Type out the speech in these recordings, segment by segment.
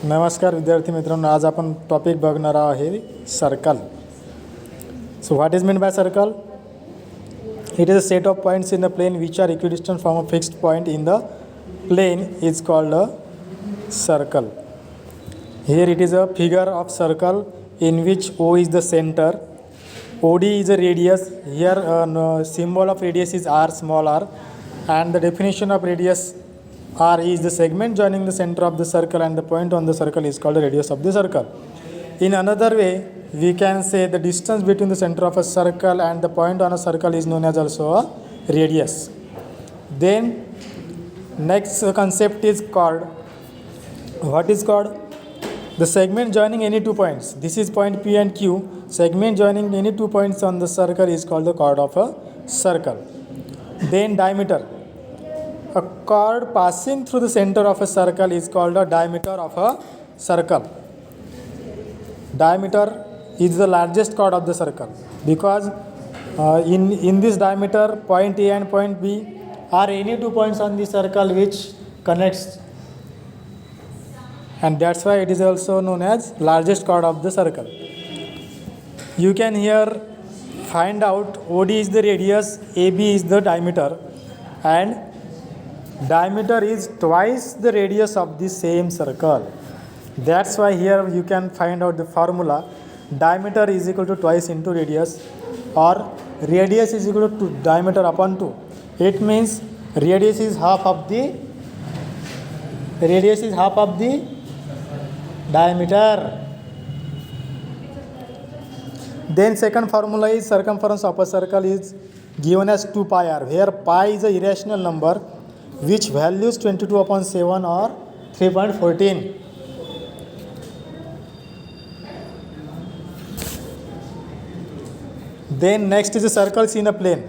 नमस्कार विद्यार्थी मित्रांनो, आज आपण टॉपिक बघणार आहे circle. So what is mean by circle? It is a set of points in a plane which are equidistant from a fixed point in the plane is called a circle. Here it is a figure of circle in which O is the center, OD is a radius. Here symbol of radius is R, small r, and the definition of radius R is the segment joining the center of the circle, and the point on the circle is called the radius of the circle. In another way, we can say the distance between the center of a circle and the point on a circle is known as also a radius. Then next concept is called, what is called? The segment joining any two points. This is point P and Q. Segment joining any two points on the circle is called the chord of a circle. Then diameter. A chord passing through the center of a circle is called a diameter of a circle. Diameter is the largest chord of the circle because in this diameter, point A and point B are any two points on the circle which connects, and that's why it is also known as largest chord of the circle. You can here find out OD is the radius, AB is the diameter, and diameter is twice the radius of the same circle. That's why here you can find out the formula. Diameter is equal to twice into radius, or radius is equal to diameter upon 2. It means radius is half of the diameter. Then second formula is circumference of a circle is given as 2 pi r, where pi is a irrational number which values 22 upon 7 or 3.14. Then next is the circles in a plane.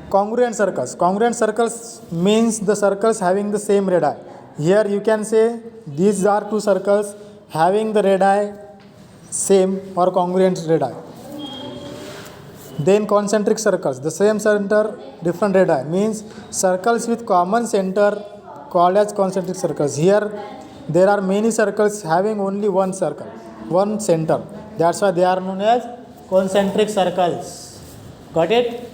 Congruent circles. Congruent circles means the circles having the same radii. Here you can say these are two circles having the radii same or congruent radii. Then concentric circles. The same center, different radii, means circles with common center called as concentric circles. Here there are many circles having only one circle, one center. That's why they are known as concentric circles. Got it?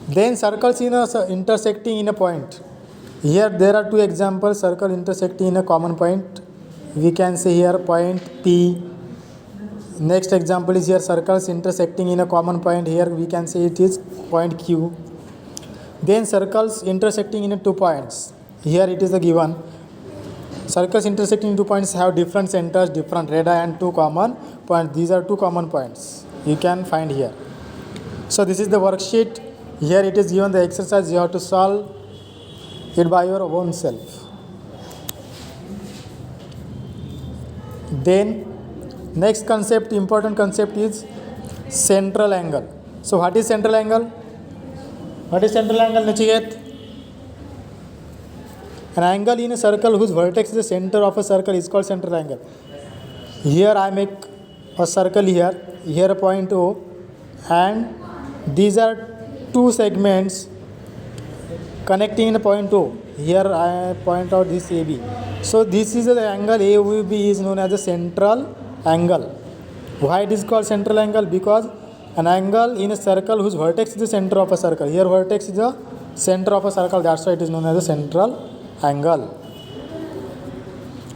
Then circles intersecting in a point. Here there are two examples, circle intersecting in a common point. We can say here point P. Next example is here circles intersecting in a common point. Here we can say it is point Q. Then circles intersecting in two points. Here it is a given. Circles intersecting in 2 points have different centers, different radii, and two common points. These are two common points you can find here. So this is the worksheet. Here it is given the exercise. You have to solve it by your own self. Then next concept, important concept, is central angle. So what is central angle? What is central angle, Nachiket? An angle in a circle whose vertex is the center of a circle is called central angle. Here I make a circle here a point O, and these are two segments connecting in a point O. Here I point out this AB. So this is the angle AOB is known as a central angle. Why it is called central angle? Because an angle in a circle whose vertex is the center of a circle. Here vertex is the center of a circle. That's why it is known as a central angle.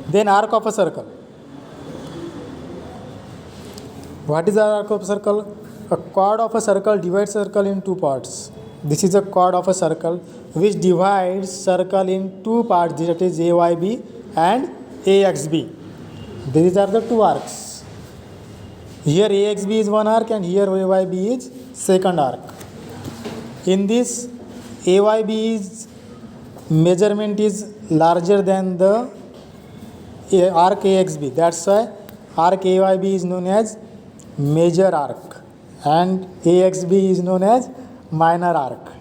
Then arc of a circle. What is the arc of a circle? A chord of a circle divides circle in two parts. This is a chord of a circle which divides circle in two parts, that is AYB and AXB. These are the two arcs. Here AXB is one arc and here AYB is second arc. In this, AYB's measurement is larger than the arc AXB. That's why arc AYB is known as major arc and AXB is known as minor arc.